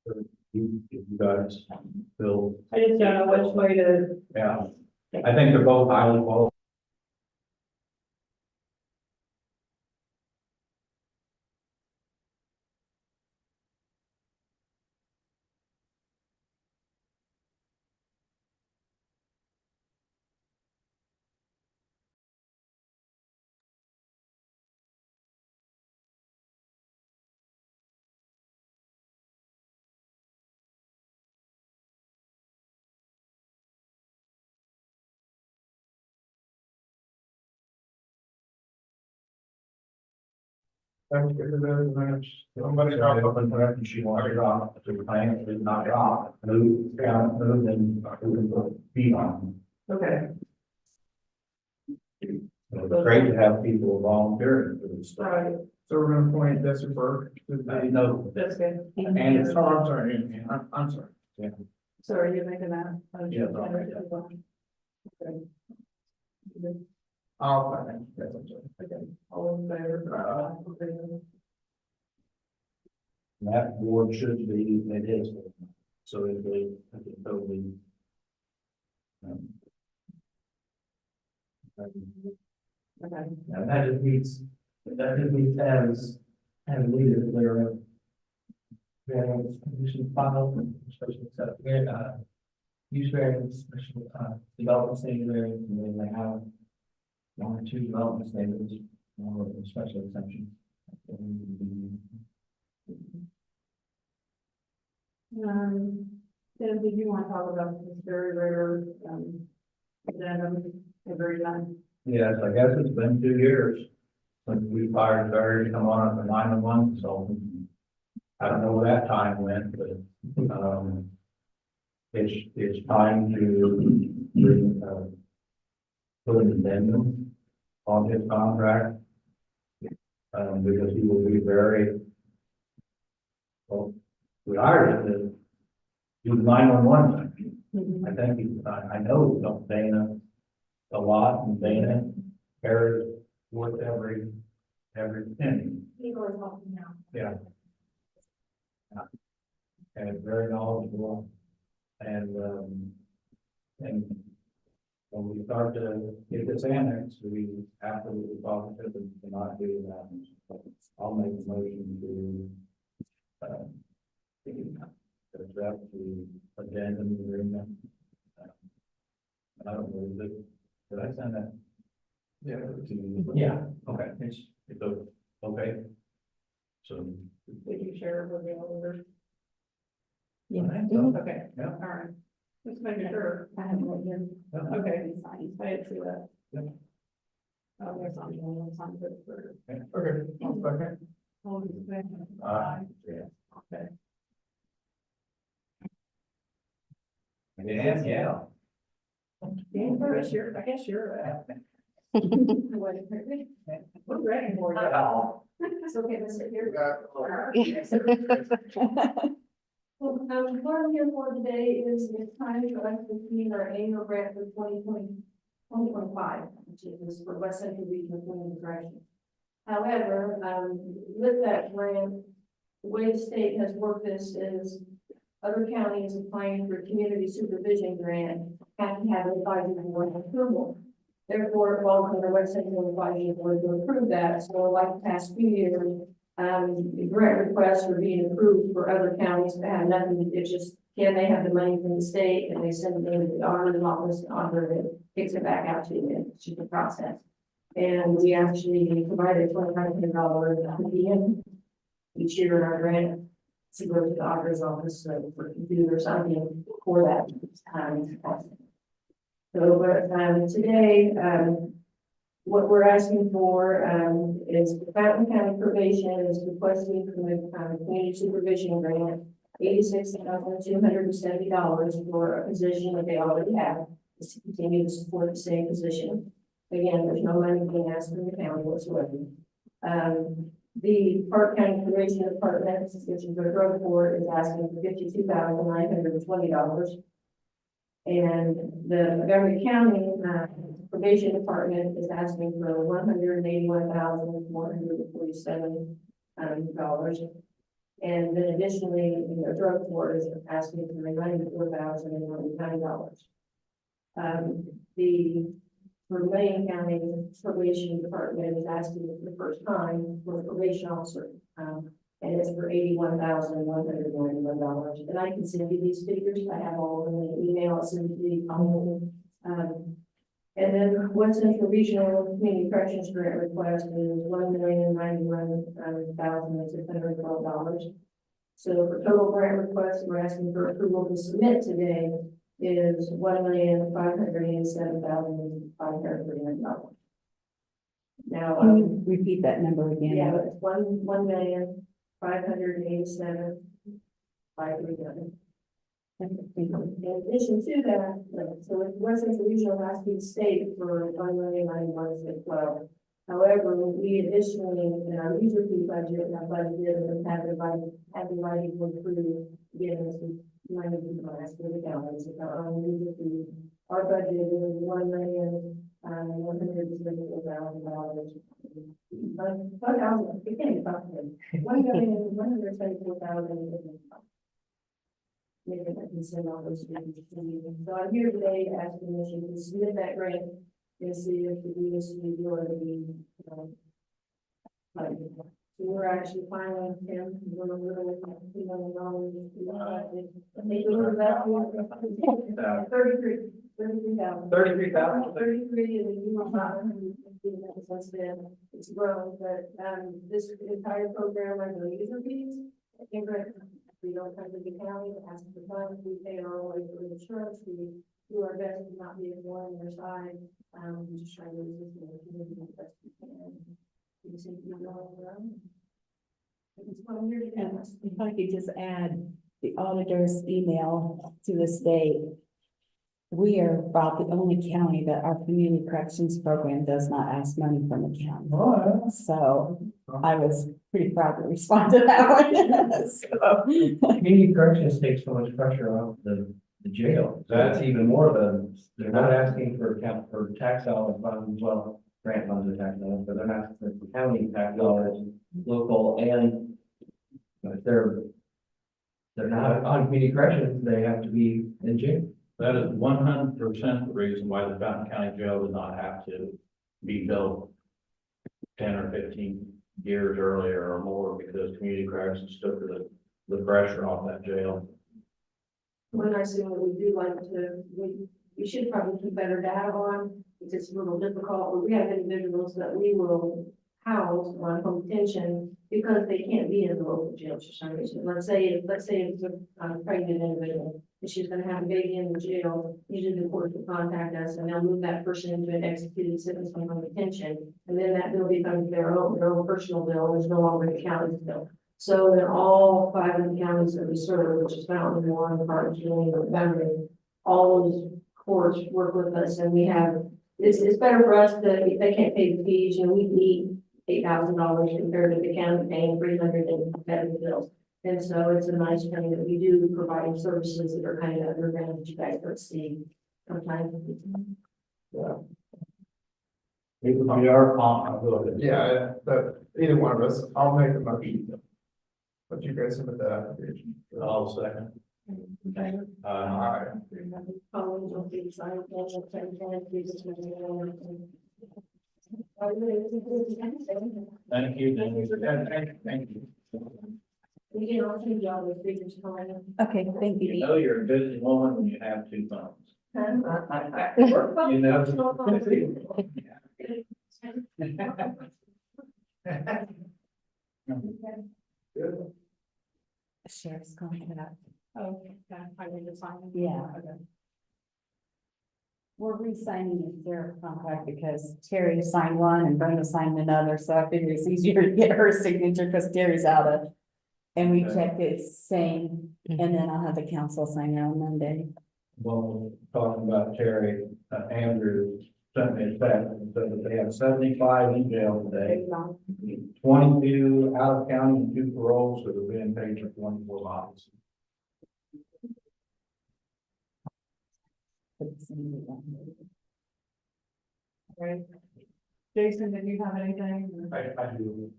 If you guys feel, I just don't know which way to. yeah, I think they're both highly qualified. Somebody got open direction, she wanted it off, the plan did not drop, move, down, move, and we can put feet on. Okay. It was great to have people volunteering for this stuff. Right, So we're gonna point Bessie Burke to I the, know, that's good. and it's oh, I'm sorry, I'm sorry. So are you making that? Yeah. Okay. Oh, I think that's, I'm sorry. Okay, all in favor? Okay. that board should be, it is, so it really, I think totally. um, Okay. Now, that just means as leaders, they're various condition filed, special acceptance, use variance, special, development stage variance, and then they have one or two development stages, or special exceptions. Then did you want to talk about this very rare, addendum every time? Yes, I guess it's been 2 years since we fired Barry to come on as a 911 consultant. I don't know where that time went, but, it's time to bring, put an addendum on his contract. Because he will be very, well, we hired him to do the 911 thing. I think I know Dana a lot, and Dana carries worth every penny. People are talking now. Yeah. And very knowledgeable, and when we start to get this annex, we absolutely positively cannot do that. So I'll make a motion to accept the addendum agreement. I don't know, did I send that? Yeah. Yeah. Okay, it's okay. So, Did you share it with the others? I think so. Okay, Yeah. all right. Just making sure. I have one here. Yeah. Okay, I didn't see that. Yeah. Oh, there's something on the sign for Okay, one second. all these things. yeah. Okay. Yeah. I guess you're. We're ready for you. It's okay to sit here. Well, what I'm here for today is it's time to receive our annual grant for 2025, which is for West Central Regional Planning Direction. However, with that grant, the way the state has worked this is other counties applying for community supervision grant have to have an advisory board approval. Therefore, it falls under West Central Advisory Board to approve that. So like the past few years, the grant requests are being approved for other counties that have nothing, it's just, can they have the money from the state and they send it into the auditor's office, and auditor it kicks it back out to you, it's just a process. And we actually provided $2,500 at the end each year in our grant to go to the auditor's office, so for do or something for that time. So, but, today, what we're asking for, is the Fountain County Probation is requesting from the, community supervision grant, $86,270 for a position that they already have, is to continue to support the same position. Again, there's no money being asked from the county whatsoever. The Park County Probation Department, which is the drug court, is asking for $52,920. And the Montgomery County Probation Department is asking for $181,447. And then additionally, in their drug court is asking for $94,090. The Vermillion County Probation Department is asking for the first time for a probation officer. And it's for $81,191. And I can send you these figures. I have all of them in an email. I'll send you the, and then West Central Regional Community Corrections Grant request is $1,091,612. So for total grant request, we're asking for approval to submit today is $1,587,539. Now, Can you repeat that number again? yeah, it's $1,587,539. In addition to that, so if West Central Regional has to be state for $1,091,612. However, we additionally, in our user fee budget, have budgeted and have the money to approve, again, this is money to class for the counties, it's our own user fee. Our budget is $1,164,000. $1,000, it can't be possible. $1,174,000. Maybe I can send all those things to you. So I'm here today to ask permission to submit that grant and see if the DSU or the, so we're actually filing him, we're a little, $33,000. 33, and you were not, since then, it's grown, but, this entire program, I know user fees, we don't come to the county, it has to be done, we pay our own way for insurance, we do our best to not be on their side, we just try to resist the community as best we can. We just need to be going around. It's 1 year to And do. if I could just add the auditor's email to the state. We are about the only county that our community corrections program does not ask money from the county. So I was pretty proud to respond to that one. So, Community corrections takes so much pressure off the jail. That's even more than, they're not asking for tax dollars funds, well, grant funds or tax dollars, but they're not asking for county tax dollars, local and if they're not on community corrections, they have to be in jail. That is 100% the reason why the Fountain County Jail does not have to be built 10 or 15 years earlier or more, because community corrections took the pressure off that jail. One nice thing that we do like to, we should probably keep better data on, it's just a little difficult, but we have individuals that we will house on home detention because they can't be in the local jail for some reason. Let's say it's a pregnant individual, and she's gonna have a baby in the jail, usually the court will contact us, and they'll move that person into an executed sentence on home detention, and then that bill becomes their own personal bill, it's no longer the county's bill. So in all 5 of the counties that we serve, which is Fountain, Warren, Hartsville, and Montgomery, all those courts work with us, and we have, it's better for us that if they can't pay the fees, you know, we need $8,000 compared to the county paying $300 in medical bills. And so it's a nice thing that we do provide services that are kind of underground that you guys don't see sometimes. We are on. Yeah, but either one of us, I'll make the motion. But you guys submit that application. I'll second. Alright. Following will be signed, and the same time, we just want to Thank you. Thank you. Thank you. We get all 2 jobs with figures coming. okay, thank You you. know you're a busy woman when you have 2 phones. You know. Sheriff's contract. Oh, I need to sign. Yeah. We're re-signing the sheriff contract because Terry signed one and Brenda signed another, so I figured it's easier to get her signature because Terry's out of. And we Okay. checked it same, and then I'll have the council sign it on Monday. Well, talking about Terry, Andrew sent me a text and said that they have 75 in jail today, 22 out of county and 2 paroles that are being paid for 24 months. Right. Jason, did you have anything? I do.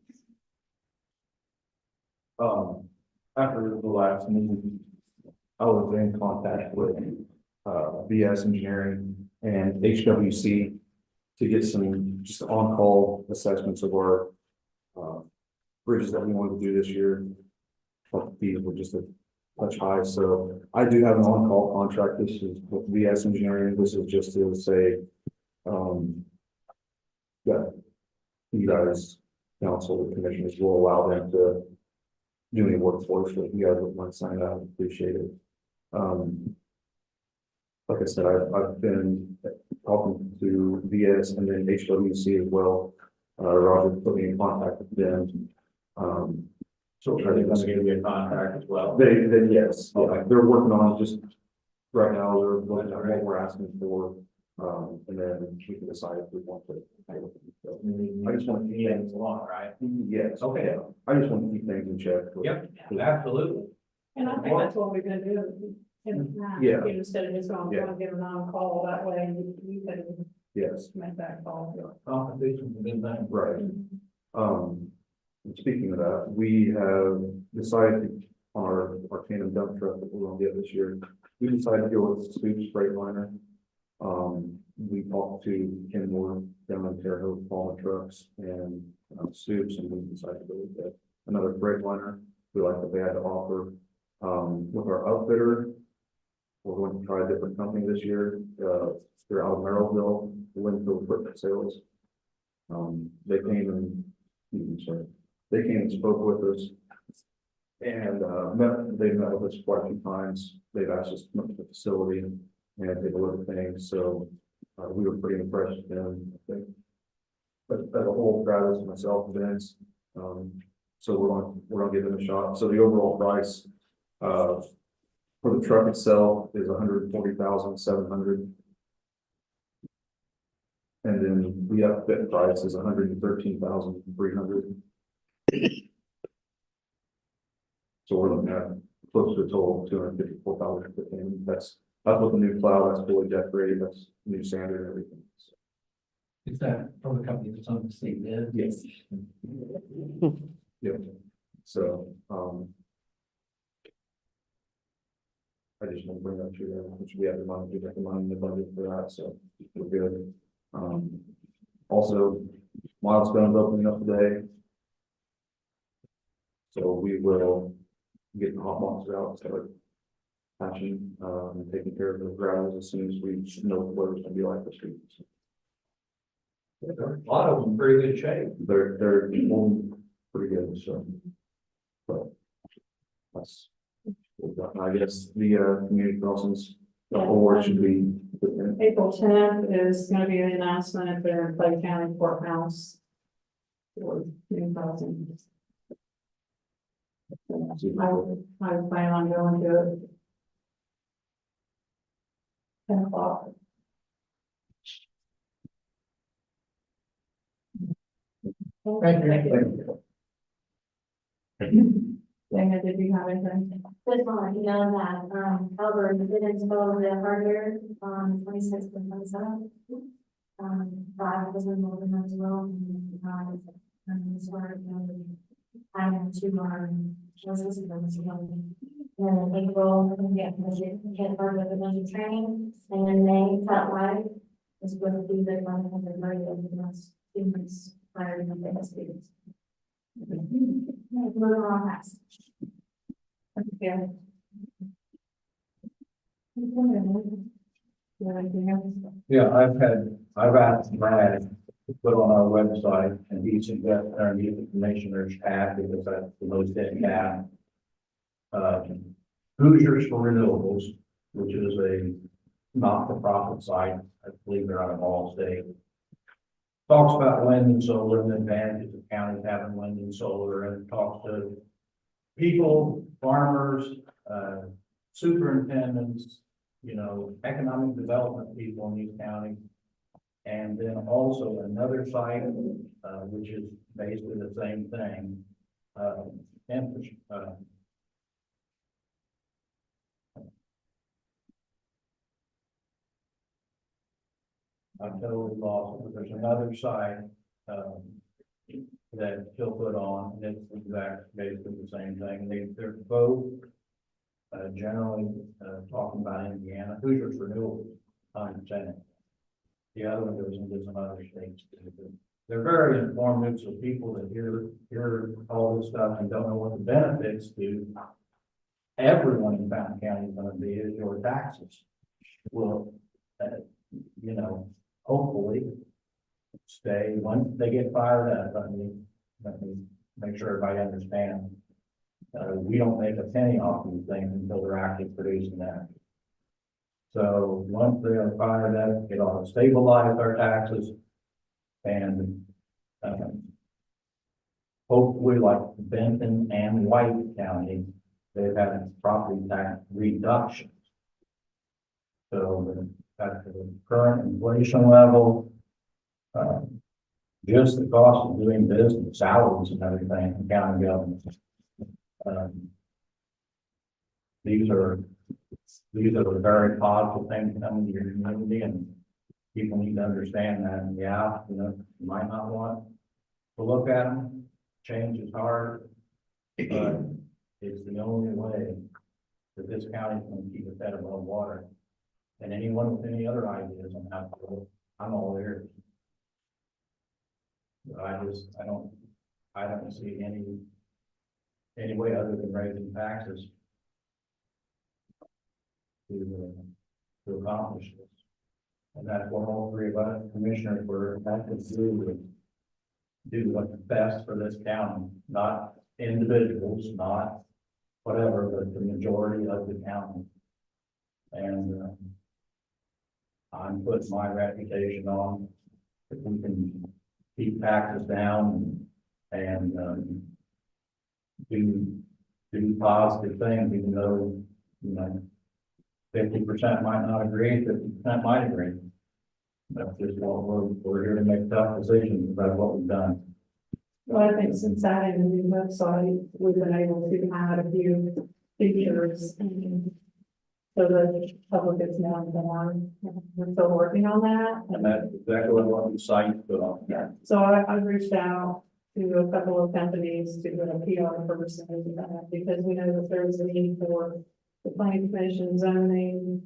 after the last meeting, I was in contact with, VS Engineering and HWC to get some just on-call assessments of our, bridges that we wanted to do this year. But these were just a touch high, so I do have an on-call contract. This is with VS Engineering. This is just to say, that you guys, council, the commissioners will allow them to do any work for us, if you guys would want to sign up, appreciate it. Like I said, I've been talking to VS and then HWC as well. Roger put me in contact with them. So are they gonna give you a contract as well? They, yes, yeah, they're working on it just right now, they're looking at what we're asking for. And then we can decide if we want to. I just want to keep things along, right? Yes. Okay. I just want to keep things in check. Yep, absolutely. And I think that's what we're gonna do. Yeah. Instead of just going, give them on call, that way you can Yes, make that call. Competition's a good thing. right. And speaking of that, we have decided on our tandem dump truck that we're gonna get this year, we decided to go with Stoops Freightliner. We talked to Ken Moore down in Terre Haute Fallen Trucks and Stoops, and we decided to go with another Freightliner. We like what they had to offer. With our outfitter, we're going to try a different company this year. They're out of Merrillville, Linfield Equipment Sales. They came and spoke with us. And they met with us quite a few times. They've asked us to come to the facility and take a look at things. So we were pretty impressed with them, I think. But as a whole, Travis, myself, Vince, so we're gonna give them a shot. So the overall price for the truck itself is $140,700. And then the upfit price is $113,300. So we're looking at close to a total of $254,000. That's what the new plow, that's fully decorated, that's new sander and everything. So, Is that from the company that's on the state bid? yes. Yep. So, I just want to bring that to you, which we have the money, we got the money in the budget for that, so we're good. Also, milestones opening up today. So we will get the hot boxes out, start patching, and taking care of the gravels as soon as we know what it's gonna be like this week. So A lot of them in pretty good shape. they're holding pretty good, so. But that's, I guess the community crossings, the award should be. April 10th is gonna be the announcement there in Clay County Courthouse. For 2000. I would plan on going to it. 10 o'clock. Thank you. Dana, did you have anything? Just want to let you know that, Albert did install the hardware on 26th and 27th. Bob was involved in that as well. And so I have two choices of them as well. And then April, get part of the budget training, and then May, that live is going to be the 100 of the last 2 months prior to the students. Moving on fast. Yeah. Yeah, I've asked Brad to put on our website and he suggested underneath the commissioner's tab, because that's the most in tab. Hoosiers for Renewables, which is a not-for-profit site, I believe they're out of all state. Talks about wind and solar and the advantages of counties having wind and solar, and talks to people, farmers, superintendents, economic development people in these counties. And then also another site, which is basically the same thing, I'm totally lost, but there's another site, that she'll put on, and it's exact, basically the same thing. They're both generally, talking about Indiana. Hoosiers Renewable, 100%. The other one goes into some other states. They're very informative, so people that hear all this stuff and don't know what the benefits to everyone in Fountain County is gonna be is your taxes. Will, you know, hopefully stay, once they get fired up, let me make sure everybody understands. We don't make a penny off these things until they're actually producing that. So once they are fired up, it ought to stabilize our taxes. And, hopefully like Benton and White County, they've had property tax reductions. So at the current inflation level, just the cost of doing business, salaries and everything, in county government. These are the very positive things coming to your community, and people need to understand that. And yeah, you know, you might not want to look at them. Change is hard, but it's the only way that this county is going to keep its head above water. And anyone with any other ideas on how to do it, I'm all ears. I don't see any way other than raising taxes to accomplish this. And that's what all three of us commissioners were acting to do what's best for this county, not individuals, not whatever, but the majority of the county. And I'm putting my reputation on if we can keep taxes down and do positive things, even though, you know, 50% might not agree, 50% might agree. That's just what we're here to make tough decisions about what we've done. Well, I think since adding the new website, we've been able to add a few features and so the public is now informed. We're still working on that. And that's exactly what the site put on. Yeah, so I've reached out to a couple of companies to do a PR person because we know that there's a need for the planning commission zoning.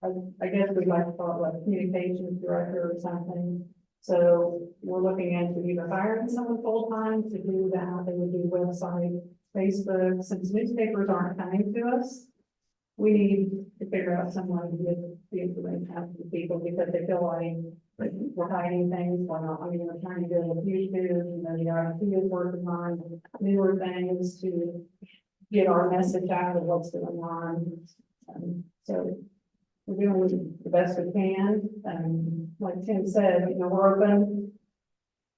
I guess we'd like to call it like communications director or something. So we're looking into either hiring someone full-time to do that. They would do website, Facebook, since newspapers aren't coming to us. We need to figure out someone to get the information out to people because they feel like we're hiding things. We're not, I mean, we're trying to do it with YouTube, you know, the RFP is working on newer things to get our message out of what's going on. So we're doing the best we can. Like Tim said, you know, we're open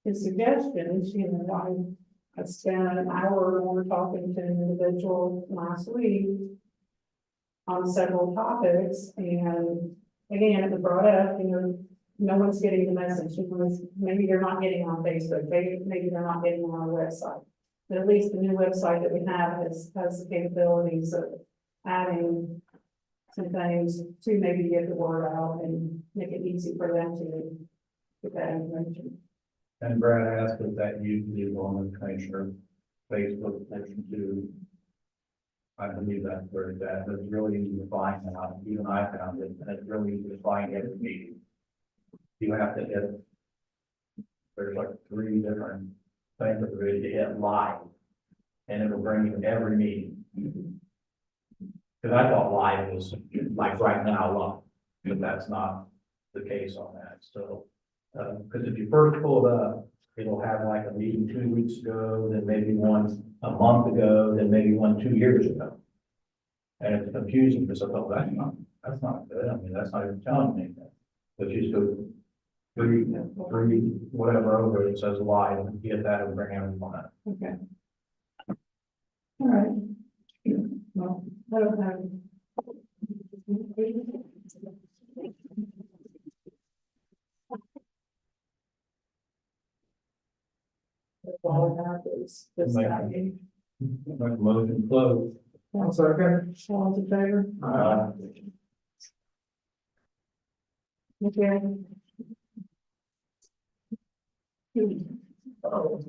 to suggestions. You know, I spent an hour or more talking to an individual last week on several topics, and again, it was brought up, you know, no one's getting the message. Maybe they're not getting on Facebook, maybe they're not getting on our website. But at least the new website that we have has the capabilities of adding some things to maybe get the word out and make it easy for them to get that information. And Brad asked if that usually on the commissioner Facebook section too. I believe that's where it's at, but it's really easy to find out. Even I found it, and it's really easy to find every meeting. You have to hit, there's like 3 different things that are ready to hit live, and it'll bring you every meeting. Because I thought live was like right now, live, but that's not the case on that. So, because if you first pull it up, it'll have like a meeting 2 weeks ago, then maybe one a month ago, then maybe one 2 years ago. And it's confusing because I thought that's not good. I mean, that's not even telling me anything. But you just go three, whatever over it says live, and get that and bring everyone up. Okay. All right. Well, I don't have. That's all I have is this. Make a motion close. All in favor? Okay. Oh.